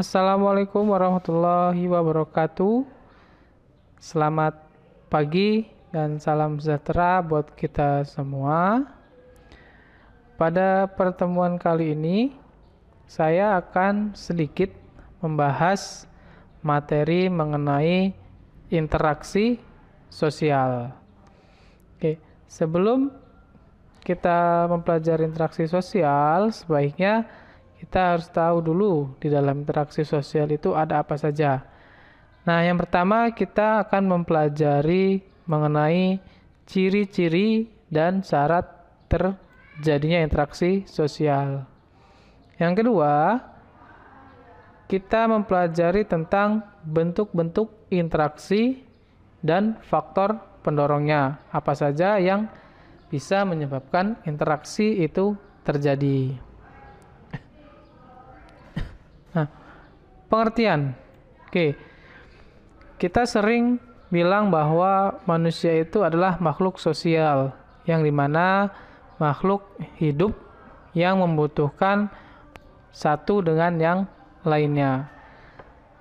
Assalamualaikum warahmatullahi wabarakatuh. Selamat pagi dan salam sejahtera buat kita semua. Pada pertemuan kali ini, saya akan sedikit membahas materi mengenai interaksi sosial. Oke, sebelum kita mempelajari interaksi sosial, sebaiknya kita harus tahu dulu di dalam interaksi sosial itu ada apa saja. Nah, yang pertama kita akan mempelajari mengenai ciri-ciri dan syarat terjadinya interaksi sosial. Yang kedua, kita mempelajari tentang bentuk-bentuk interaksi dan faktor pendorongnya. Apa saja yang bisa menyebabkan interaksi itu terjadi. Nah, pengertian. Oke. Kita sering bilang bahwa manusia itu adalah makhluk sosial, yang dimana makhluk hidup yang membutuhkan satu dengan yang lainnya.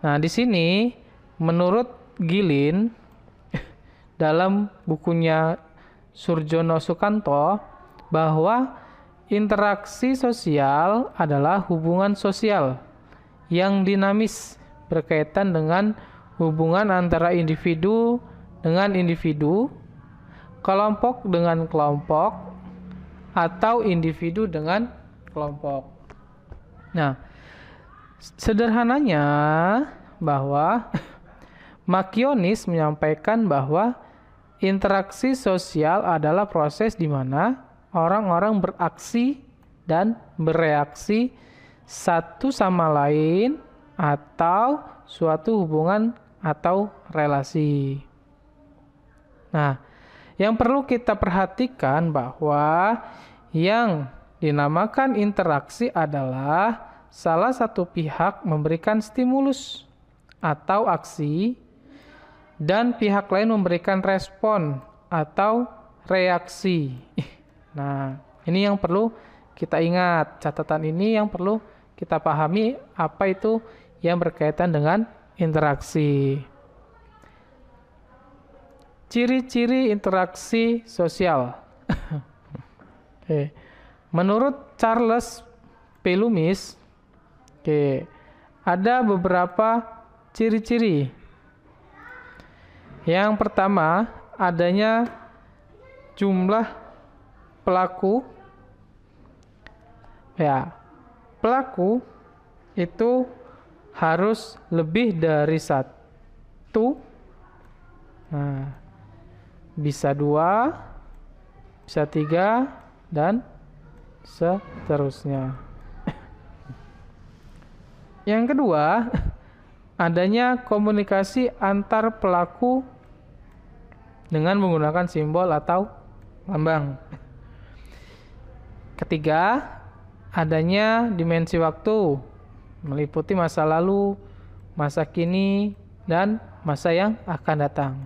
Nah, di sini menurut Gilin dalam bukunya Surjono Sukanto bahwa interaksi sosial adalah hubungan sosial yang dinamis berkaitan dengan hubungan antara individu dengan individu, kelompok dengan kelompok, atau individu dengan kelompok. Nah, sederhananya bahwa Makionis menyampaikan bahwa interaksi sosial adalah proses di mana orang-orang beraksi dan bereaksi satu sama lain atau suatu hubungan atau relasi. Nah, yang perlu kita perhatikan bahwa yang dinamakan interaksi adalah salah satu pihak memberikan stimulus atau aksi dan pihak lain memberikan respon atau reaksi. Nah, ini yang perlu kita ingat. Catatan ini yang perlu kita pahami apa itu yang berkaitan dengan interaksi. Ciri-ciri interaksi sosial. Oke. Menurut Charles P. Loomis, ada beberapa ciri-ciri. Yang pertama, adanya jumlah pelaku. Pelaku itu harus lebih dari satu. Nah, bisa 2, bisa 3, dan seterusnya. Yang kedua, adanya komunikasi antar pelaku dengan menggunakan simbol atau lambang. Ketiga, adanya dimensi waktu, meliputi masa lalu, masa kini, dan masa yang akan datang.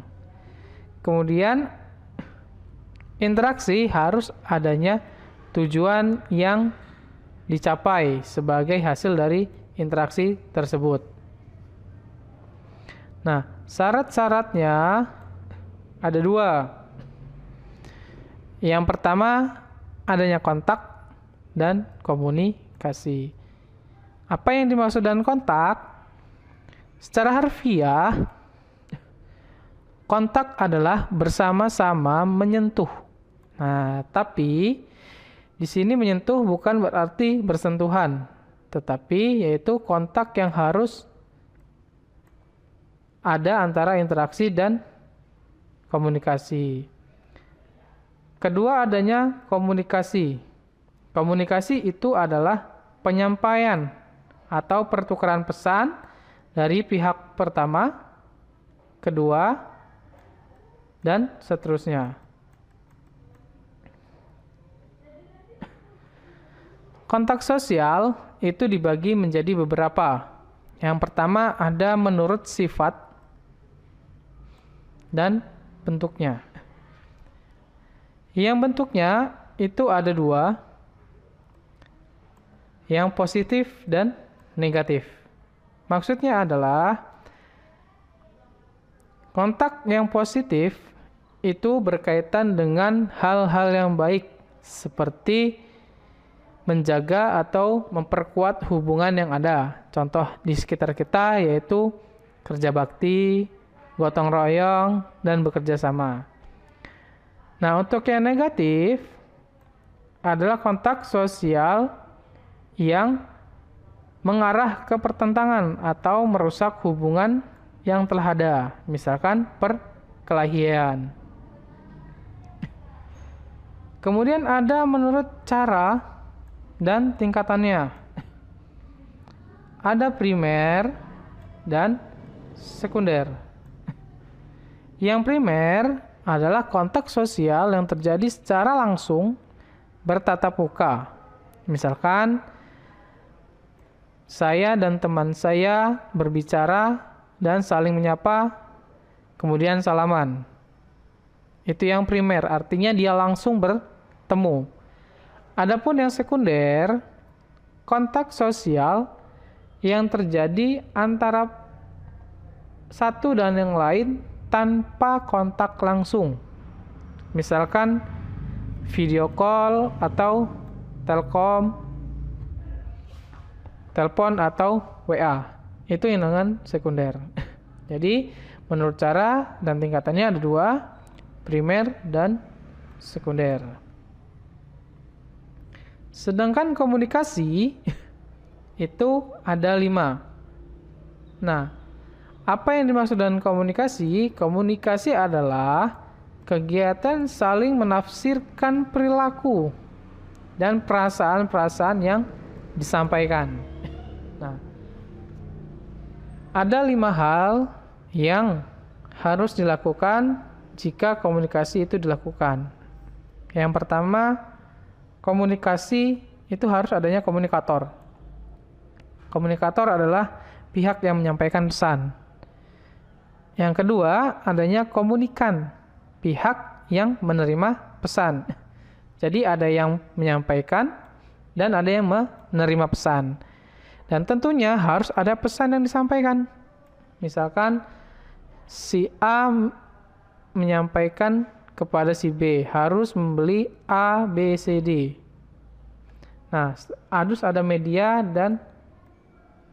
Kemudian, interaksi harus adanya tujuan yang dicapai sebagai hasil dari interaksi tersebut. Nah, syarat-syaratnya ada 2. Yang pertama, adanya kontak dan komunikasi. Apa yang dimaksud dengan kontak? Secara harfiah, kontak adalah bersama-sama menyentuh. Nah, tapi di sini menyentuh bukan berarti bersentuhan, tetapi yaitu kontak yang harus ada antara interaksi dan komunikasi. Kedua, adanya komunikasi. Komunikasi itu adalah penyampaian atau pertukaran pesan dari pihak pertama, kedua, dan seterusnya. Kontak sosial itu dibagi menjadi beberapa. Yang pertama ada menurut sifat dan bentuknya. Yang bentuknya itu ada 2, yang positif dan negatif. Maksudnya adalah kontak yang positif itu berkaitan dengan hal-hal yang baik seperti menjaga atau memperkuat hubungan yang ada. Contoh di sekitar kita yaitu kerja bakti, gotong royong, dan bekerja sama. Nah, untuk yang negatif adalah kontak sosial yang mengarah ke pertentangan atau merusak hubungan yang telah ada, misalkan perkelahian. Kemudian ada menurut cara dan tingkatannya. Ada primer dan sekunder. Yang primer adalah kontak sosial yang terjadi secara langsung bertatap muka. Misalkan saya dan teman saya berbicara dan saling menyapa, kemudian salaman. Itu yang primer, artinya dia langsung bertemu. Adapun yang sekunder, kontak sosial yang terjadi antara satu dan yang lain tanpa kontak langsung. Misalkan video call atau telepon atau WA. Itu yang dengan sekunder. Jadi, menurut cara dan tingkatannya ada 2, primer dan sekunder. Sedangkan komunikasi itu ada 5. Nah, apa yang dimaksud dengan komunikasi? Komunikasi adalah kegiatan saling menafsirkan perilaku dan perasaan-perasaan yang disampaikan. Nah, ada 5 hal yang harus dilakukan jika komunikasi itu dilakukan. Yang pertama, komunikasi itu harus adanya komunikator. Komunikator adalah pihak yang menyampaikan pesan. Yang kedua, adanya komunikan, pihak yang menerima pesan. Jadi ada yang menyampaikan dan ada yang menerima pesan. Dan tentunya harus ada pesan yang disampaikan. Misalkan si A menyampaikan kepada si B harus membeli A, B, C, D. Nah, harus ada media dan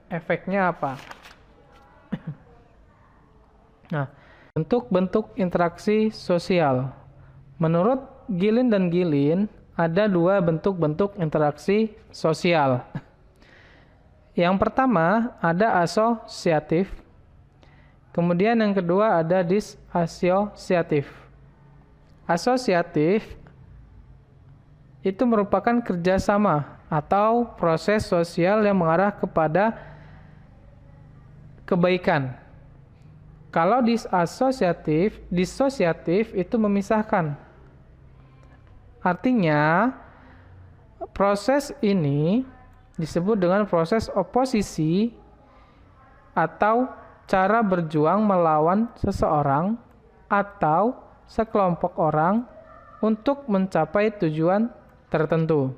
efeknya apa? Nah, bentuk-bentuk interaksi sosial. Menurut Gilin dan Gilin, ada 2 bentuk-bentuk interaksi sosial. Yang pertama ada asosiatif, kemudian yang kedua ada disasosiatif. Asosiatif itu merupakan kerjasama atau proses sosial yang mengarah kepada kebaikan. Kalau disosiatif itu memisahkan. Artinya, proses ini disebut dengan proses oposisi atau cara berjuang melawan seseorang atau sekelompok orang untuk mencapai tujuan tertentu.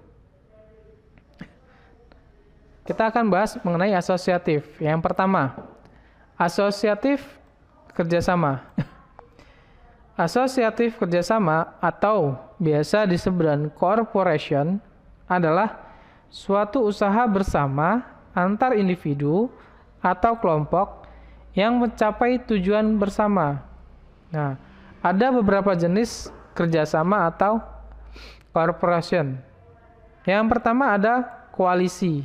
Kita akan bahas mengenai asosiatif. Yang pertama, asosiatif kerjasama. Asosiatif kerjasama atau biasa disebut dengan corporation adalah suatu usaha bersama antar individu atau kelompok yang mencapai tujuan bersama. Nah, ada beberapa jenis kerjasama atau corporation. Yang pertama ada koalisi.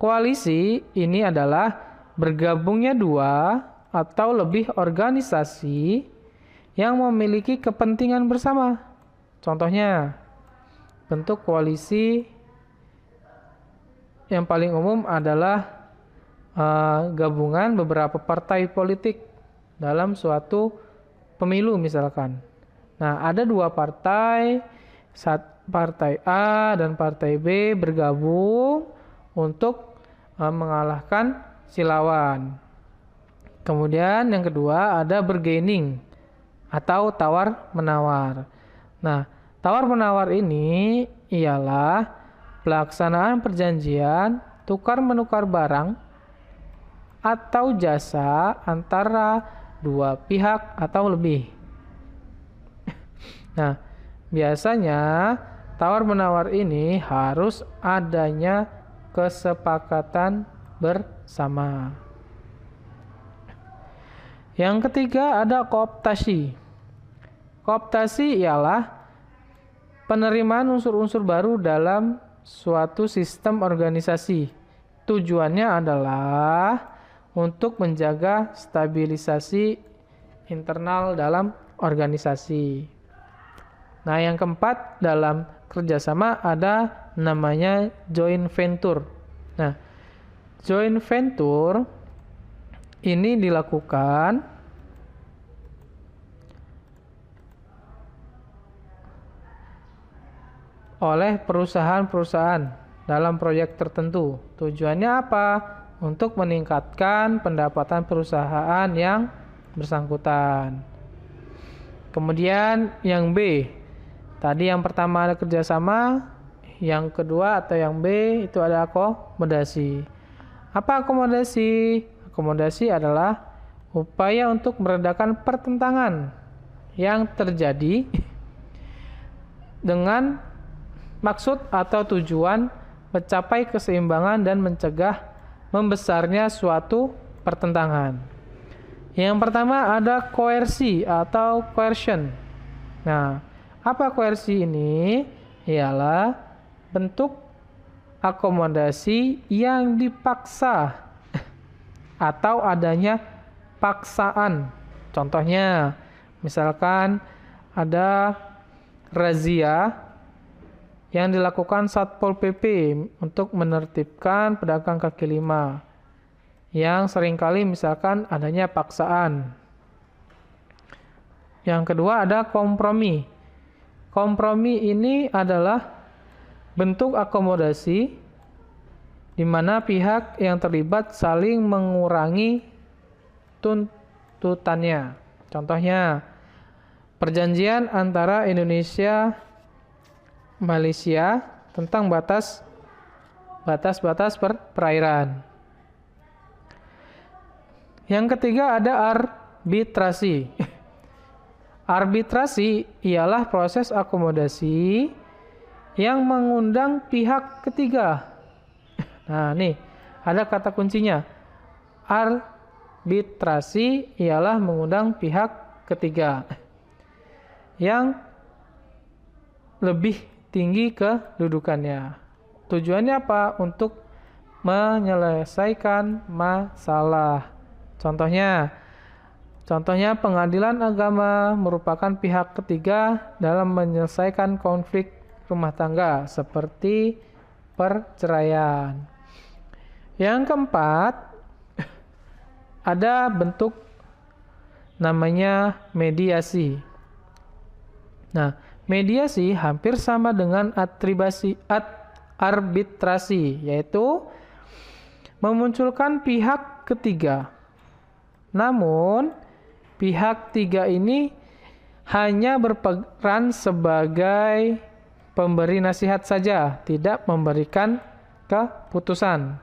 Koalisi ini adalah bergabungnya 2 atau lebih organisasi yang memiliki kepentingan bersama. Contohnya, bentuk koalisi yang paling umum adalah gabungan beberapa partai politik dalam suatu pemilu misalkan. Nah, ada 2 partai, partai A dan partai B bergabung untuk mengalahkan si lawan. Kemudian yang kedua ada bargaining atau tawar-menawar. Nah, tawar-menawar ini ialah pelaksanaan perjanjian tukar-menukar barang atau jasa antara dua pihak atau lebih. Nah, biasanya tawar-menawar ini harus adanya kesepakatan bersama. Yang ketiga ada kooptasi. Kooptasi ialah penerimaan unsur-unsur baru dalam suatu sistem organisasi. Tujuannya adalah untuk menjaga stabilisasi internal dalam organisasi. Nah, yang keempat dalam kerjasama ada namanya joint venture. Nah, joint venture ini dilakukan oleh perusahaan-perusahaan dalam proyek tertentu. Tujuannya apa? Untuk meningkatkan pendapatan perusahaan yang bersangkutan. Kemudian yang B, tadi yang pertama ada kerjasama, yang kedua atau yang B itu ada akomodasi. Apa akomodasi? Akomodasi adalah upaya untuk meredakan pertentangan yang terjadi dengan maksud atau tujuan mencapai keseimbangan dan mencegah membesarnya suatu pertentangan. Yang pertama ada koersi atau coercion. Nah, apa koersi ini? Ialah bentuk akomodasi yang dipaksa atau adanya paksaan. Contohnya, misalkan ada razia yang dilakukan Satpol PP untuk menertibkan pedagang kaki lima yang seringkali misalkan adanya paksaan. Yang kedua ada kompromi. Kompromi ini adalah bentuk akomodasi di mana pihak yang terlibat saling mengurangi tuntutannya. Contohnya, perjanjian antara Indonesia Malaysia tentang batas perairan. Yang ketiga ada arbitrasi. Arbitrasi ialah proses akomodasi yang mengundang pihak ketiga. Nah, nih ada kata kuncinya. Arbitrasi ialah mengundang pihak ketiga yang lebih tinggi kedudukannya. Tujuannya apa? Untuk menyelesaikan masalah. Contohnya pengadilan agama merupakan pihak ketiga dalam menyelesaikan konflik rumah tangga seperti perceraian. Yang keempat, ada bentuk namanya mediasi. Nah, mediasi hampir sama dengan arbitrasi, yaitu memunculkan pihak ketiga. Namun, pihak tiga ini hanya berperan sebagai pemberi nasihat saja, tidak memberikan keputusan.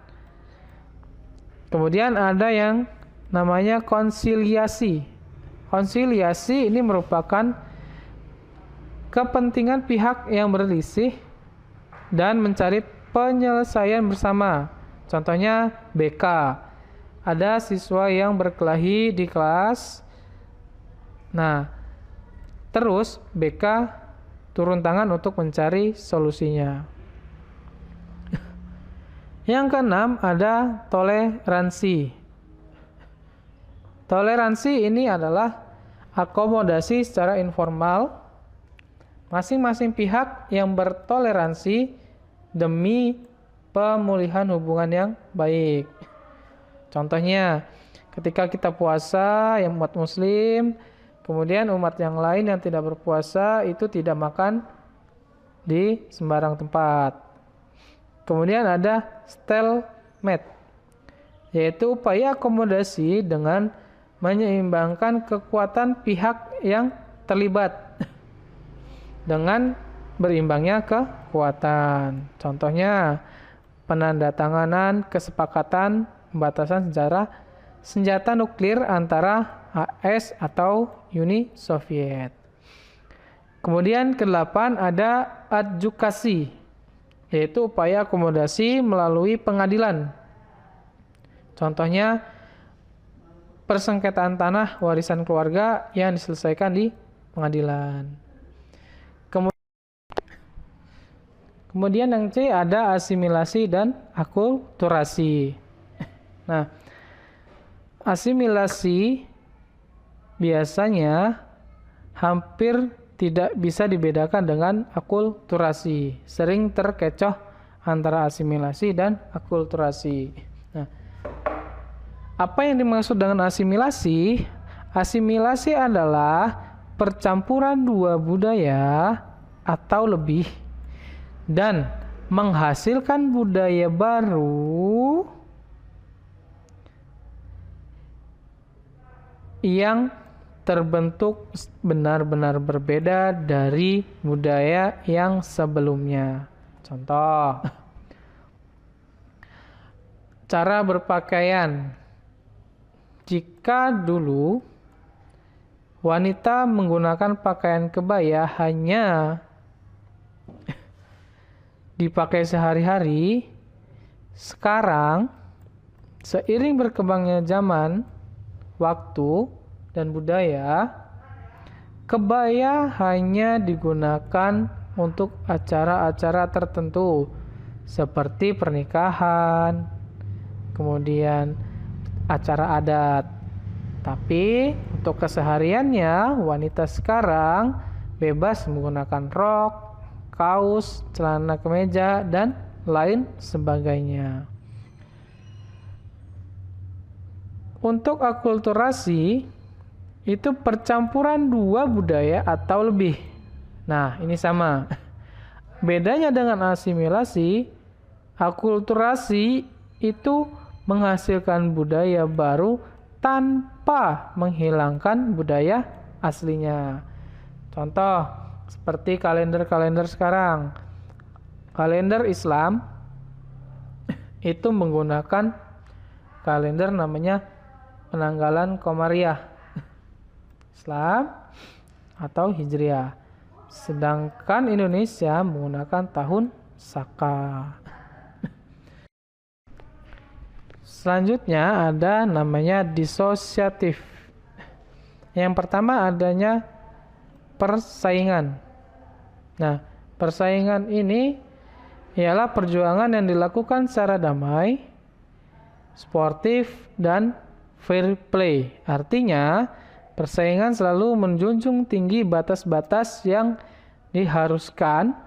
Kemudian ada yang namanya konsiliasi. Konsiliasi ini merupakan kepentingan pihak yang berselisih dan mencari penyelesaian bersama. Contohnya BK. Ada siswa yang berkelahi di kelas. Nah, terus BK turun tangan untuk mencari solusinya. Yang keenam ada toleransi. Toleransi ini adalah akomodasi secara informal. Masing-masing pihak yang bertoleransi demi pemulihan hubungan yang baik. Contohnya, ketika kita puasa yang umat muslim, kemudian umat yang lain yang tidak berpuasa itu tidak makan di sembarang tempat. Kemudian ada stalemate, yaitu upaya akomodasi dengan menyeimbangkan kekuatan pihak yang terlibat dengan berimbangnya kekuatan. Contohnya, penandatanganan kesepakatan pembatasan secara senjata nuklir antara AS atau Uni Soviet. Kemudian ke-8 ada adjudikasi, yaitu upaya akomodasi melalui pengadilan. Contohnya persengketaan tanah warisan keluarga yang diselesaikan di pengadilan. Kemudian yang C ada asimilasi dan akulturasi. Nah, asimilasi biasanya hampir tidak bisa dibedakan dengan akulturasi. Sering terkecoh antara asimilasi dan akulturasi. Nah, apa yang dimaksud dengan asimilasi? Asimilasi adalah percampuran dua budaya atau lebih dan menghasilkan budaya baru yang terbentuk benar-benar berbeda dari budaya yang sebelumnya. Contoh, cara berpakaian. Jika dulu wanita menggunakan pakaian kebaya hanya dipakai sehari-hari, sekarang seiring berkembangnya zaman, waktu, dan budaya, kebaya hanya digunakan untuk acara-acara tertentu seperti pernikahan, kemudian acara adat. Tapi untuk kesehariannya, wanita sekarang bebas menggunakan rok, kaos, celana kemeja, dan lain sebagainya. Untuk akulturasi, itu percampuran dua budaya atau lebih. Nah, ini sama. Bedanya dengan asimilasi, akulturasi itu menghasilkan budaya baru tanpa menghilangkan budaya aslinya. Contoh, seperti kalender-kalender sekarang. Kalender Islam itu menggunakan kalender namanya penanggalan Komariah Islam atau Hijriah. Sedangkan Indonesia menggunakan tahun Saka. Selanjutnya ada namanya disosiatif. Yang pertama adanya persaingan. Nah, persaingan ini ialah perjuangan yang dilakukan secara damai, sportif, dan fair play. Artinya, persaingan selalu menjunjung tinggi batas-batas yang diharuskan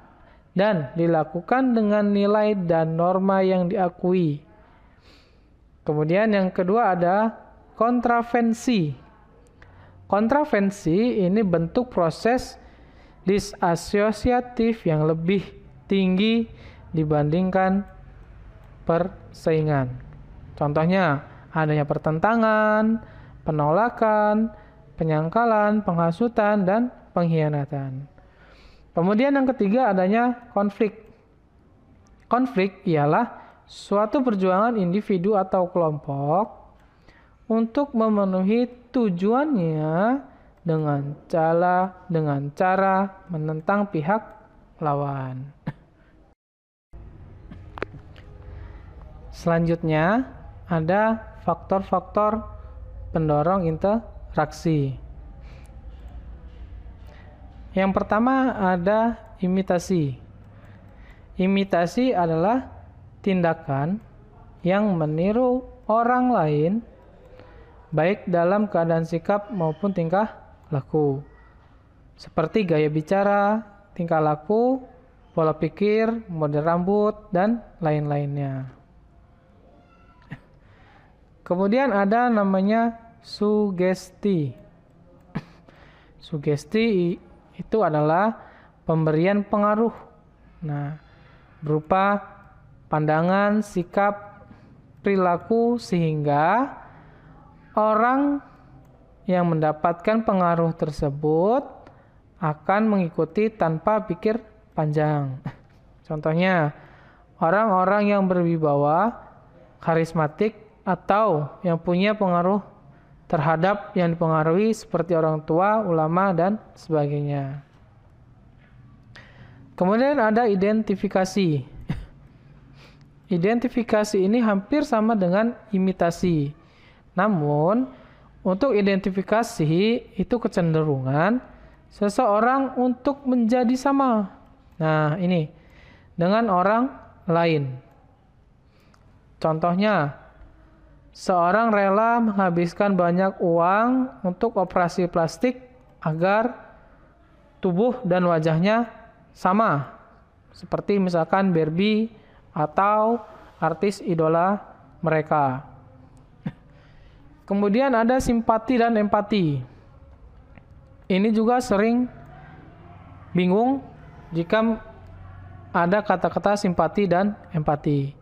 dan dilakukan dengan nilai dan norma yang diakui. Kemudian yang kedua ada kontravensi. Kontravensi ini bentuk proses disosiatif yang lebih tinggi dibandingkan persaingan. Contohnya, adanya pertentangan, penolakan, penyangkalan, penghasutan, dan pengkhianatan. Kemudian yang ketiga adanya konflik. Konflik ialah suatu perjuangan individu atau kelompok untuk memenuhi tujuannya dengan cara menentang pihak lawan. Selanjutnya ada faktor-faktor pendorong interaksi. Yang pertama ada imitasi. Imitasi adalah tindakan yang meniru orang lain baik dalam keadaan sikap maupun tingkah laku. Seperti gaya bicara, tingkah laku, pola pikir, model rambut, dan lain-lainnya. Kemudian ada namanya sugesti. Sugesti itu adalah pemberian pengaruh. Nah, berupa pandangan, sikap, perilaku sehingga orang yang mendapatkan pengaruh tersebut akan mengikuti tanpa pikir panjang. Contohnya, orang-orang yang berwibawa, karismatik, atau yang punya pengaruh terhadap yang dipengaruhi seperti orang tua, ulama, dan sebagainya. Kemudian ada identifikasi. Identifikasi ini hampir sama dengan imitasi. Namun, untuk identifikasi itu kecenderungan seseorang untuk menjadi sama. Nah, ini dengan orang lain. Contohnya, seorang rela menghabiskan banyak uang untuk operasi plastik agar tubuh dan wajahnya sama. Seperti misalkan Barbie atau artis idola mereka. Kemudian ada simpati dan empati. Ini juga sering bingung jika ada kata-kata simpati dan empati.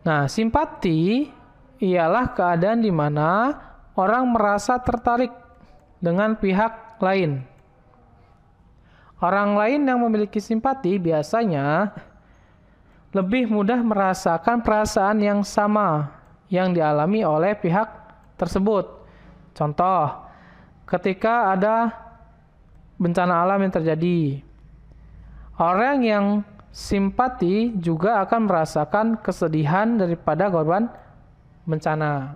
Nah, simpati ialah keadaan di mana orang merasa tertarik dengan pihak lain. Orang lain yang memiliki simpati biasanya lebih mudah merasakan perasaan yang sama yang dialami oleh pihak tersebut. Contoh, ketika ada bencana alam yang terjadi, orang yang simpati juga akan merasakan kesedihan daripada korban bencana.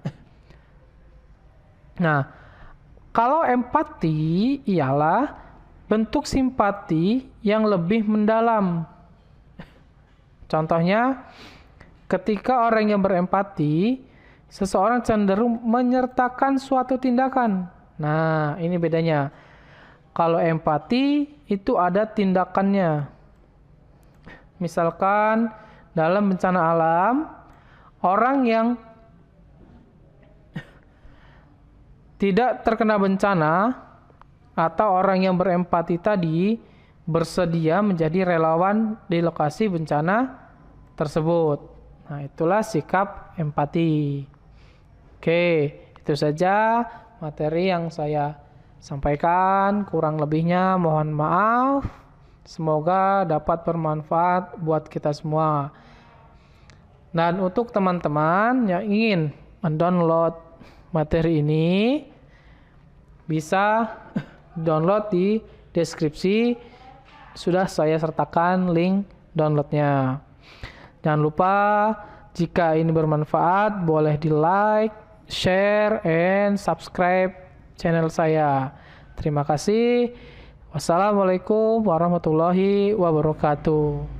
Nah, kalau empati ialah bentuk simpati yang lebih mendalam. Contohnya, ketika orang yang berempati, seseorang cenderung menyertakan suatu tindakan. Nah, ini bedanya. Kalau empati itu ada tindakannya. Misalkan dalam bencana alam, orang yang tidak terkena bencana atau orang yang berempati tadi bersedia menjadi relawan di lokasi bencana tersebut. Nah, itulah sikap empati. Oke, itu saja materi yang saya sampaikan. Kurang lebihnya mohon maaf. Semoga dapat bermanfaat buat kita semua. Dan untuk teman-teman yang ingin mendownload materi ini, bisa download di deskripsi. Sudah saya sertakan link downloadnya. Jangan lupa jika ini bermanfaat, boleh di like, share, and subscribe channel saya. Terima kasih. Wassalamualaikum warahmatullahi wabarakatuh.